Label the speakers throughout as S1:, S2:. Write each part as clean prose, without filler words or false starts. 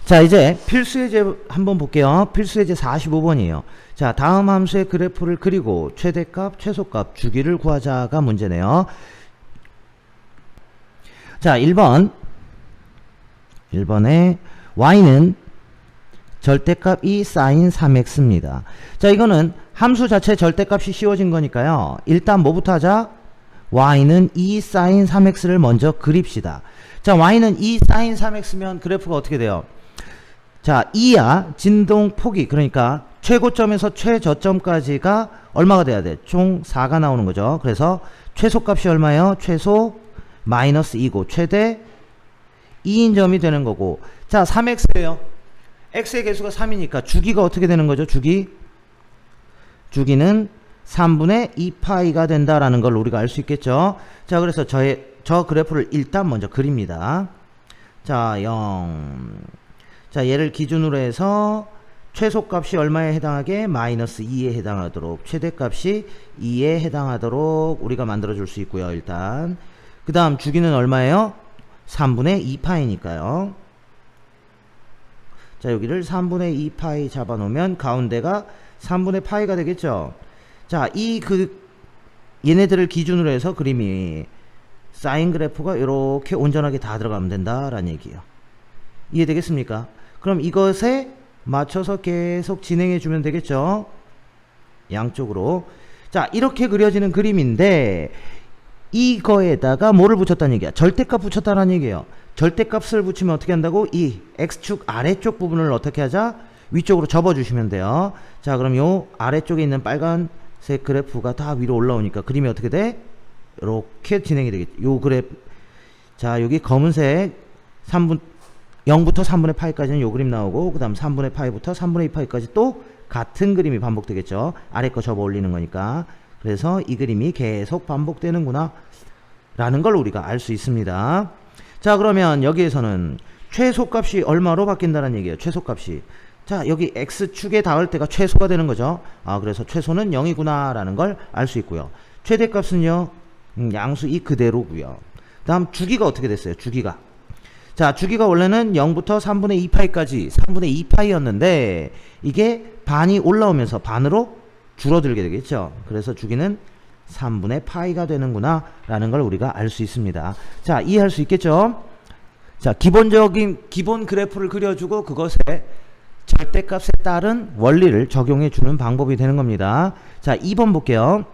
S1: 자, 이제 필수예제 한번 볼게요. 필수예제 45번이에요. 자, 다음 함수의 그래프를 그리고 최대값, 최소값, 주기를 구하자가 문제네요. 자, 1번에 y는 절대값 2 sin 3x입니다. 자, 이거는 함수 자체 절대값이 씌워진 거니까요. 일단 뭐부터 하자? y는 2 sin 3x를 먼저 그립시다. 자, y는 2 sin 3x면 그래프가 어떻게 돼요? 자, 2야 진동폭이, 그러니까 최고점에서 최저점까지가 얼마가 돼야 돼? 총 4가 나오는 거죠. 그래서 최소값이 얼마예요? 최소 마이너스 2고 최대 2인 점이 되는 거고, 자, 3x예요. x의 개수가 3이니까 주기가 어떻게 되는 거죠? 주기는 3분의 2파이가 된다라는 걸 우리가 알 수 있겠죠. 자, 그래서 저 그래프를 일단 먼저 그립니다. 자, 0. 자, 얘를 기준으로 해서 최소값이 얼마에 해당하게? 마이너스 2에 해당하도록, 최대값이 2에 해당하도록 우리가 만들어 줄 수 있고요. 일단 그 다음 주기는 얼마예요? 3분의 2파이니까요. 자, 여기를 3분의 2파이 잡아 놓으면 가운데가 3분의 파이가 되겠죠. 자, 얘네들을 기준으로 해서 그림이 사인 그래프가 이렇게 온전하게 다 들어가면 된다라는 얘기예요. 이해되겠습니까? 그럼 이것에 맞춰서 계속 진행해 주면 되겠죠. 양쪽으로. 자, 이렇게 그려지는 그림인데 이거에다가 뭐를 붙였다는 얘기야? 절대값 붙였다는 얘기예요. 절대값을 붙이면 어떻게 한다고? 이 x축 아래쪽 부분을 어떻게 하자? 위쪽으로 접어 주시면 돼요. 자, 그럼 요 아래쪽에 있는 빨간색 그래프가 다 위로 올라오니까 그림이 어떻게 돼? 이렇게 진행이 되겠죠. 요 그래프. 자, 여기 검은색 0부터 3분의 파이까지는 요 그림 나오고, 그 다음 3분의 파이부터 3분의 2파이까지 또 같은 그림이 반복되겠죠. 아래 거 접어 올리는 거니까. 그래서 이 그림이 계속 반복되는구나 라는 걸 우리가 알 수 있습니다. 자, 그러면 여기에서는 최소값이 얼마로 바뀐다는 얘기예요. 최소값이. 자, 여기 x축에 닿을 때가 최소가 되는 거죠. 아, 그래서 최소는 0이구나 라는 걸 알 수 있고요. 최대값은요, 양수 이 그대로고요. 다음 주기가 어떻게 됐어요? 주기가. 자, 주기가 원래는 0부터 3분의 2파이까지 3분의 2파이였는데 이게 반이 올라오면서 반으로 줄어들게 되겠죠. 그래서 주기는 3분의 파이가 되는구나 라는 걸 우리가 알 수 있습니다. 자, 이해할 수 있겠죠? 자, 기본 그래프를 그려주고 그것에 절대값에 따른 원리를 적용해 주는 방법이 되는 겁니다. 자, 2번 볼게요.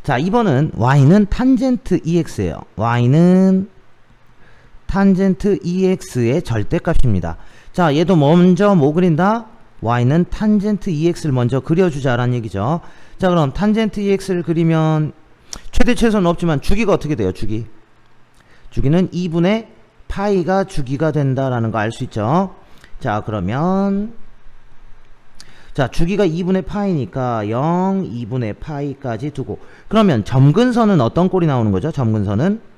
S1: 자, 2번은 y는 탄젠트 2x예요. y는 탄젠트 2x의 절대값입니다. 자, 얘도 먼저 뭐 그린다? y는 탄젠트 2x를 먼저 그려주자라는 얘기죠. 자, 그럼 탄젠트 2x를 그리면 최대 최소는 없지만 주기가 어떻게 돼요? 주기는 2분의 파이가 주기가 된다라는 거 알 수 있죠. 자, 그러면 자, 주기가 2분의 파이니까 0, 2분의 파이까지 두고, 그러면 점근선은 어떤 꼴이 나오는 거죠? 점근선은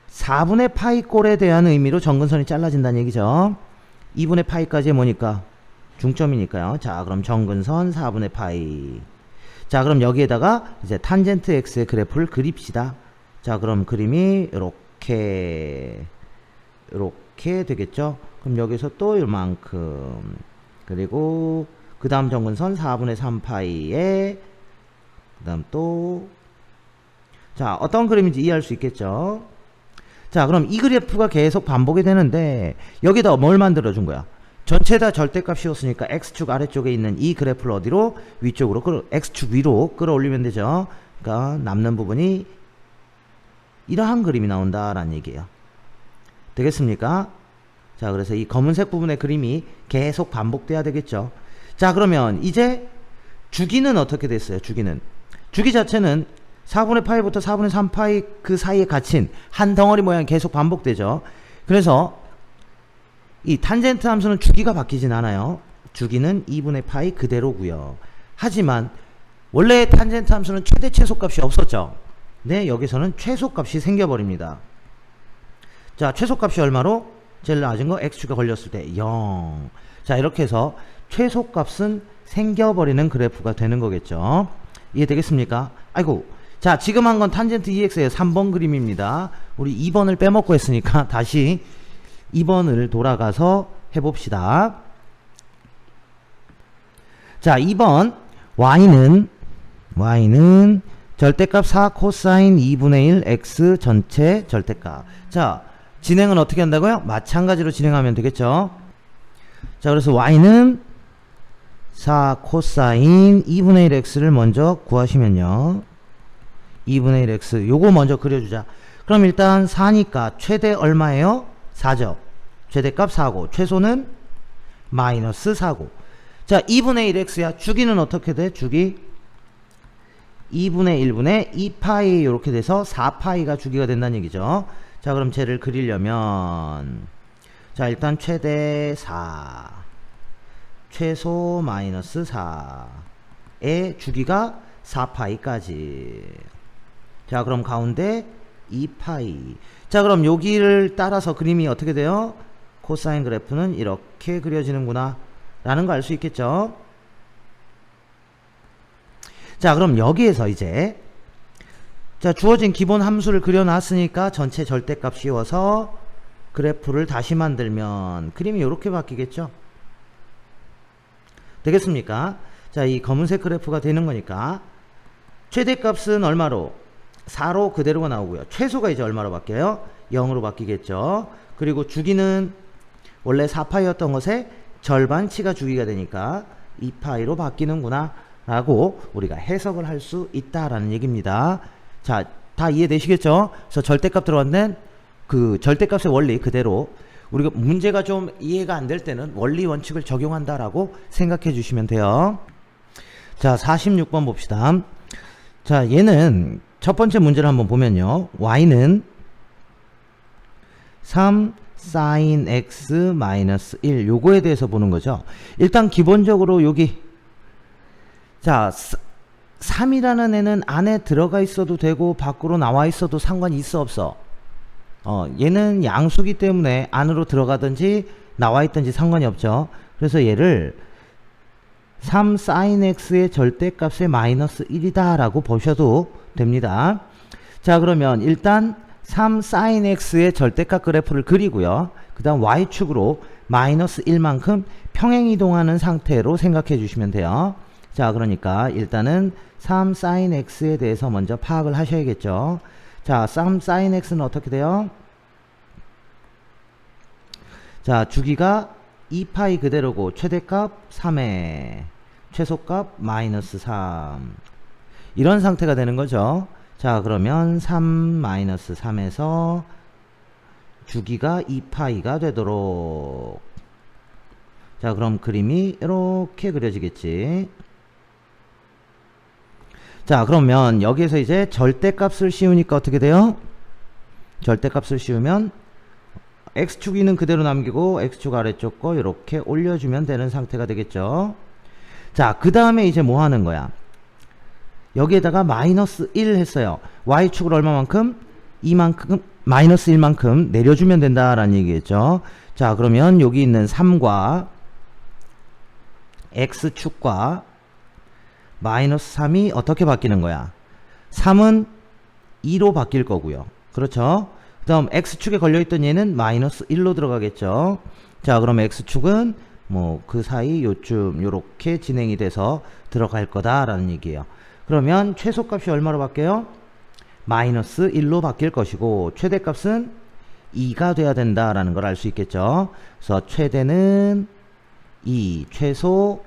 S1: 4분의 파이 꼴에 대한 의미로 점근선이 잘라진다는 얘기죠. 2분의 파이까지 뭐니까? 중점이니까요. 자, 그럼 점근선 4분의 파이. 자, 그럼 여기에다가 이제 탄젠트 x의 그래프를 그립시다. 자, 그럼 그림이 이렇게 되겠죠. 그럼 여기서 또 이만큼, 그리고 그 다음 점근선 4분의 3파이에 그 다음 또, 자, 어떤 그림인지 이해할 수 있겠죠. 자, 그럼 이 그래프가 계속 반복이 되는데 여기다 뭘 만들어 준 거야? 전체 다 절대값 씌웠으니까 x축 아래쪽에 있는 이 그래프를 어디로? 위쪽으로, x축 위로 끌어올리면 되죠. 그러니까 남는 부분이 이러한 그림이 나온다라는 얘기예요. 되겠습니까? 자, 그래서 이 검은색 부분의 그림이 계속 반복돼야 되겠죠. 자, 그러면 이제 주기는 어떻게 됐어요? 주기 자체는 4분의 파이부터 4분의 3파이 그 사이에 갇힌 한 덩어리 모양이 계속 반복되죠. 그래서 이 탄젠트 함수는 주기가 바뀌진 않아요. 주기는 2분의 파이 그대로고요. 하지만 원래 탄젠트 함수는 최대 최소값이 없었죠. 네, 여기서는 최소값이 생겨버립니다. 자, 최소값이 얼마로? 제일 낮은 거 x축에 걸렸을 때 0. 자, 이렇게 해서 최소값은 생겨버리는 그래프가 되는 거겠죠. 이해되겠습니까? 아이고, 자, 지금 한 건 탄젠트 2x의 3번 그림입니다. 우리 2번을 빼먹고 했으니까 다시 2번을 돌아가서 해봅시다. 자, 2번 y는 절대값 4 코사인 2분의 1 x 전체 절대값. 자, 진행은 어떻게 한다고요? 마찬가지로 진행하면 되겠죠. 자, 그래서 y는 4 코사인 2분의 1 x를 먼저 구하시면요, 2분의 1 x 요거 먼저 그려주자. 그럼 일단 4니까 최대 얼마예요? 4죠. 최대값 4고 최소는 마이너스 4고. 자, 2분의 1 x야. 주기는 어떻게 돼? 주기 2분의 1분의 2파이 이렇게 돼서 4파이가 주기가 된다는 얘기죠. 자, 그럼 쟤를 그리려면, 자, 일단 최대 4 최소 마이너스 4의 주기가 4파이까지. 자, 그럼 가운데 2파이. 자, 그럼 여기를 따라서 그림이 어떻게 돼요? 코사인 그래프는 이렇게 그려지는구나 라는 거 알 수 있겠죠. 자, 그럼 여기에서 이제, 자, 주어진 기본 함수를 그려놨으니까 전체 절대값 씌워서 그래프를 다시 만들면 그림이 이렇게 바뀌겠죠. 되겠습니까? 자, 이 검은색 그래프가 되는 거니까 최대값은 얼마로? 4로 그대로가 나오고요. 최소가 이제 얼마로 바뀌어요? 0으로 바뀌겠죠. 그리고 주기는 원래 4파이였던 것에 절반치가 주기가 되니까 2파이로 바뀌는구나 라고 우리가 해석을 할 수 있다라는 얘기입니다. 자, 다 이해되시겠죠? 그래서 절대값 들어왔는 그 절대값의 원리 그대로, 우리가 문제가 좀 이해가 안 될 때는 원리 원칙을 적용한다라고 생각해 주시면 돼요. 자, 46번 봅시다. 자, 얘는 첫 번째 문제를 한번 보면요, y는 3 sin x 마이너스 1 요거에 대해서 보는 거죠. 일단 기본적으로 여기, 자, 3이라는 애는 안에 들어가 있어도 되고 밖으로 나와 있어도 상관이 있어 없어? 얘는 양수기 때문에 안으로 들어가든지 나와 있든지 상관이 없죠. 그래서 얘를 3 sin x의 절대값의 마이너스 1이다 라고 보셔도 됩니다. 자, 그러면 일단 3 sin x의 절대값 그래프를 그리고요, 그 다음 y축으로 마이너스 1만큼 평행이동하는 상태로 생각해 주시면 돼요. 자, 그러니까 일단은 3 sin x에 대해서 먼저 파악을 하셔야겠죠. 자, 3 sin x는 어떻게 돼요? 자, 주기가 2파이 그대로고 최대값 3에 최소값 마이너스 3, 이런 상태가 되는 거죠. 자, 그러면 3 마이너스 3에서 주기가 2파이가 되도록. 자, 그럼 그림이 이렇게 그려지겠지. 자, 그러면 여기에서 이제 절대값을 씌우니까 어떻게 돼요? 절대값을 씌우면 x축 위는 그대로 남기고 x축 아래쪽 거 이렇게 올려주면 되는 상태가 되겠죠. 자, 그 다음에 이제 뭐 하는 거야? 여기에다가 마이너스 1 했어요. y축을 얼마만큼? 2만큼, 마이너스 1만큼 내려주면 된다라는 얘기겠죠. 자, 그러면 여기 있는 3과 x축과 마이너스 3이 어떻게 바뀌는 거야? 3은 2로 바뀔 거고요. 그렇죠? 그 다음 x축에 걸려있던 얘는 마이너스 1로 들어가겠죠. 자, 그럼 x축은 뭐 그 사이 요쯤 요렇게 진행이 돼서 들어갈 거다라는 얘기예요. 그러면 최소값이 얼마로 바뀌어요? 마이너스 1로 바뀔 것이고 최대값은 2가 돼야 된다라는 걸 알 수 있겠죠. 그래서 최대는 2, 최소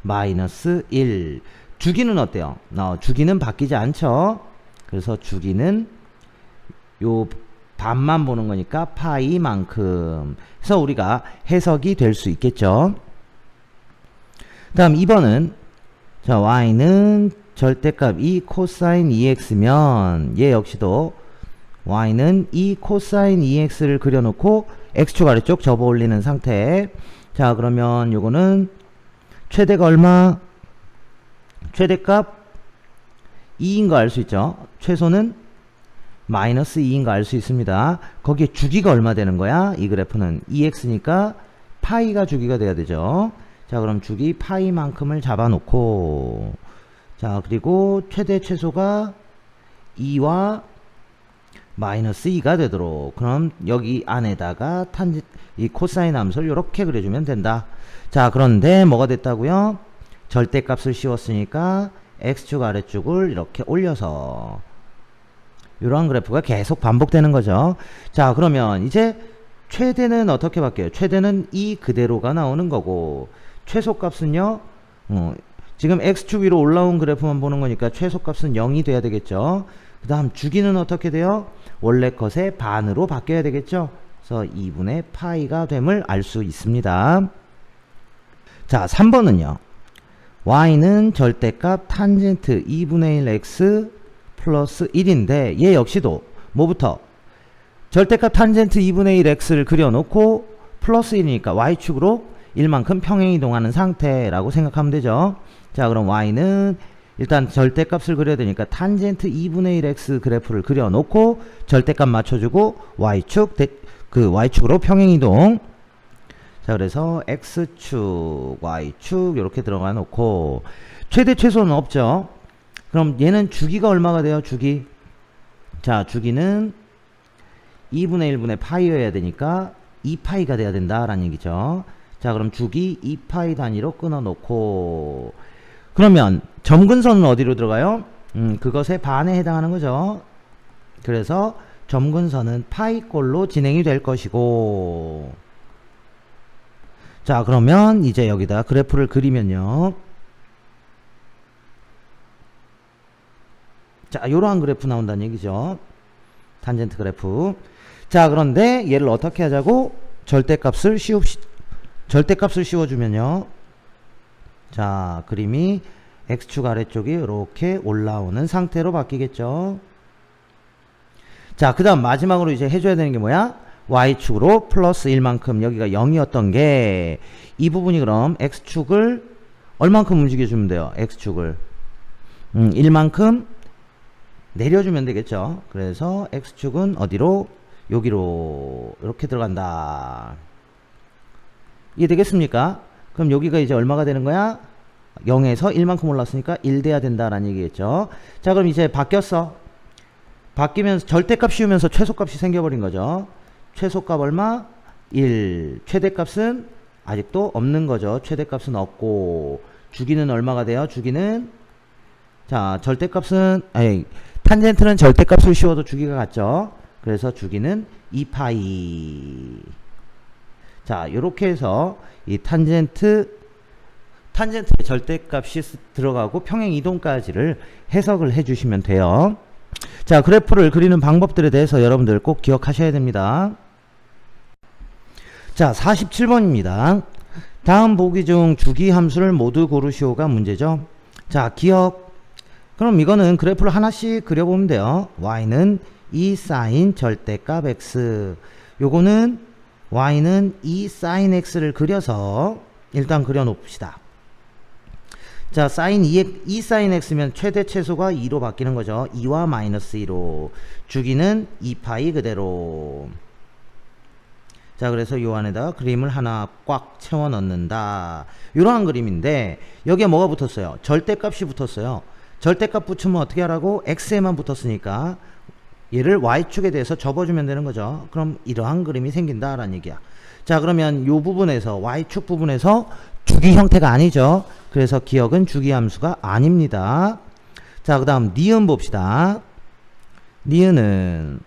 S1: 마이너스 1. 주기는 어때요? 주기는 바뀌지 않죠. 그래서 주기는 요 반만 보는 거니까 파이만큼 해서 우리가 해석이 될 수 있겠죠. 다음 2번은, 자, y는 절대값 2 코사인 2x면 얘 역시도 y는 2 코사인 2x를 그려놓고 x축 아래쪽 접어 올리는 상태. 자, 그러면 요거는 최대가 얼마? 최대값 2인 거 알 수 있죠. 최소는 마이너스 2인 거 알 수 있습니다. 거기에 주기가 얼마 되는 거야? 이 그래프는 2x니까 파이가 주기가 돼야 되죠. 자, 그럼 주기 파이만큼을 잡아놓고, 자, 그리고 최대 최소가 2와 마이너스 2가 되도록. 그럼 여기 안에다가 이 코사인 함수를 이렇게 그려주면 된다. 자, 그런데 뭐가 됐다고요? 절대값을 씌웠으니까 x축 아래축을 이렇게 올려서 이러한 그래프가 계속 반복되는 거죠. 자, 그러면 이제 최대는 어떻게 바뀌어요? 최대는 이 그대로가 나오는 거고, 최소값은요, 지금 x축 위로 올라온 그래프만 보는 거니까 최소값은 0이 돼야 되겠죠. 그 다음 주기는 어떻게 돼요? 원래 것의 반으로 바뀌어야 되겠죠. 그래서 2분의 파이가 됨을 알 수 있습니다. 자, 3번은요. y는 절대값 탄젠트 2분의 1 x 플러스 1인데 얘 역시도 뭐부터? 절대값 탄젠트 2분의 1 x를 그려놓고 플러스 1이니까 y축으로 1만큼 평행이동하는 상태라고 생각하면 되죠. 자, 그럼 y는 일단 절대값을 그려야 되니까 탄젠트 2분의 1 x 그래프를 그려놓고 절대값 맞춰주고 y축으로 평행이동. 자, 그래서 x축, y축 이렇게 들어가 놓고 최대 최소는 없죠. 그럼 얘는 주기가 얼마가 돼요? 주기. 자, 주기는 2분의 1분의 파이여야 되니까 2파이가 돼야 된다라는 얘기죠. 자, 그럼 주기 2파이 단위로 끊어 놓고, 그러면 점근선은 어디로 들어가요? 그것의 반에 해당하는 거죠. 그래서 점근선은 파이꼴로 진행이 될 것이고, 자, 그러면 이제 여기다 그래프를 그리면요. 자, 이러한 그래프 나온다는 얘기죠. 탄젠트 그래프. 자, 그런데 얘를 어떻게 하자고? 절대값을 씌워주면요. 자, 그림이 x축 아래쪽이 이렇게 올라오는 상태로 바뀌겠죠. 자, 그 다음 마지막으로 이제 해줘야 되는 게 뭐야? y축으로 플러스 1만큼, 여기가 0이었던 게 이 부분이 그럼 x축을 얼만큼 움직여주면 돼요? x축을 1만큼 내려주면 되겠죠. 그래서 x축은 어디로? 여기로 이렇게 들어간다. 이해되겠습니까? 그럼 여기가 이제 얼마가 되는 거야? 0에서 1만큼 올랐으니까 1 돼야 된다라는 얘기겠죠. 자, 그럼 이제 바뀌었어. 바뀌면서 절대값 씌우면서 최소값이 생겨버린 거죠. 최소값 얼마? 1. 최대값은 아직도 없는 거죠. 최대값은 없고, 주기는 얼마가 돼요? 주기는, 자, 절대값은, 아니, 탄젠트는 절대값을 씌워도 주기가 같죠. 그래서 주기는 2파이. 자, 요렇게 해서 이 탄젠트의 절대값이 들어가고 평행 이동까지를 해석을 해 주시면 돼요. 자, 그래프를 그리는 방법들에 대해서 여러분들 꼭 기억하셔야 됩니다. 자, 47번입니다. 다음 보기 중 주기 함수를 모두 고르시오가 문제죠. 자, 기억. 그럼 이거는 그래프를 하나씩 그려보면 돼요. y는 2 사인 절대값 x. 요거는 y는 2 사인 x를 그려서 일단 그려놓읍시다. 자, 사인 2 사인 x면 최대 최소가 2로 바뀌는 거죠. 2와 마이너스 2로. 주기는 2파이 그대로. 자, 그래서 요 안에다가 그림을 하나 꽉 채워 넣는다. 이러한 그림인데 여기에 뭐가 붙었어요? 절대값이 붙었어요. 절대값 붙이면 어떻게 하라고? x에만 붙었으니까 얘를 y축에 대해서 접어주면 되는 거죠. 그럼 이러한 그림이 생긴다라는 얘기야. 자, 그러면 요 부분에서 y축 부분에서 주기 형태가 아니죠. 그래서 기억은 주기 함수가 아닙니다. 자, 그 다음 니은 봅시다. 니은은,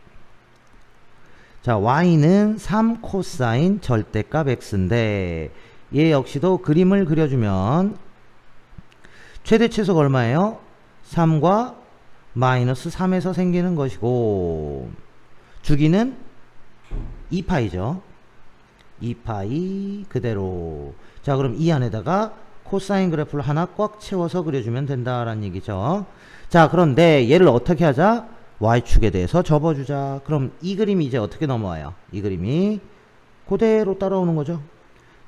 S1: 자, y는 3 코사인 절대값 x인데 얘 역시도 그림을 그려주면 최대 최소가 얼마예요? 3과 마이너스 3에서 생기는 것이고, 주기는 2파이죠. 2파이 그대로. 자, 그럼 이 안에다가 코사인 그래프를 하나 꽉 채워서 그려주면 된다라는 얘기죠. 자, 그런데 얘를 어떻게 하자? y축에 대해서 접어주자. 그럼 이 그림이 이제 어떻게 넘어와요? 이 그림이 그대로 따라오는 거죠.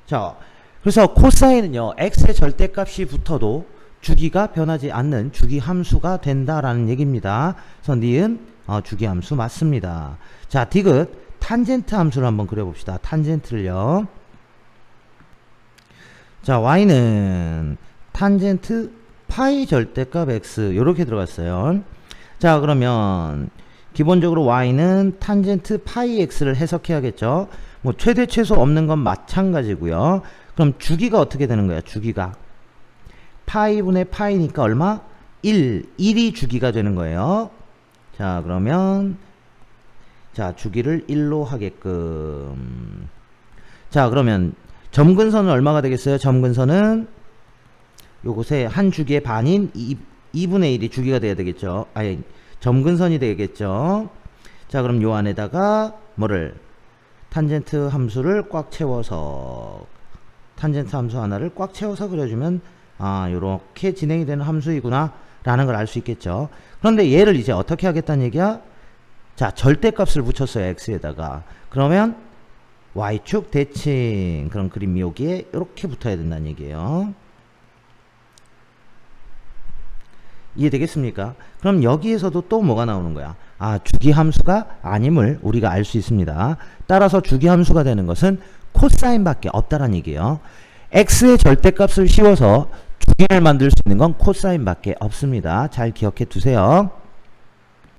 S1: 자, 그래서 코사인은요, x의 절대값이 붙어도 주기가 변하지 않는 주기 함수가 된다라는 얘기입니다. 그래서 니은 주기 함수 맞습니다. 자, 디귿 탄젠트 함수를 한번 그려봅시다. 탄젠트를요. 자, y는 탄젠트 파이 절대값 x 요렇게 들어갔어요. 자, 그러면 기본적으로 y는 탄젠트 파이 x를 해석해야겠죠. 뭐 최대 최소 없는 건 마찬가지고요. 그럼 주기가 어떻게 되는 거야? 주기가 파이분의 파이니까 얼마? 1이 주기가 되는 거예요. 자, 그러면 자, 주기를 1로 하게끔. 자, 그러면 점근선은 얼마가 되겠어요? 점근선은 요것에 한 주기의 반인 2분의 1이 주기가 돼야 되겠죠. 아니, 점근선이 되겠죠. 자, 그럼 요 안에다가 뭐를 탄젠트 함수를 꽉 채워서 탄젠트 함수 하나를 꽉 채워서 그려주면 아, 요렇게 진행이 되는 함수이구나 라는 걸 알 수 있겠죠. 그런데 얘를 이제 어떻게 하겠다는 얘기야? 자, 절대값을 붙였어요. x에다가. 그러면 y축 대칭 그런 그림이 여기에 이렇게 붙어야 된다는 얘기예요. 이해되겠습니까? 그럼 여기에서도 또 뭐가 나오는 거야? 아, 주기함수가 아님을 우리가 알 수 있습니다. 따라서 주기함수가 되는 것은 코사인밖에 없다라는 얘기예요. x의 절대값을 씌워서 주기를 만들 수 있는 건 코사인밖에 없습니다. 잘 기억해 두세요.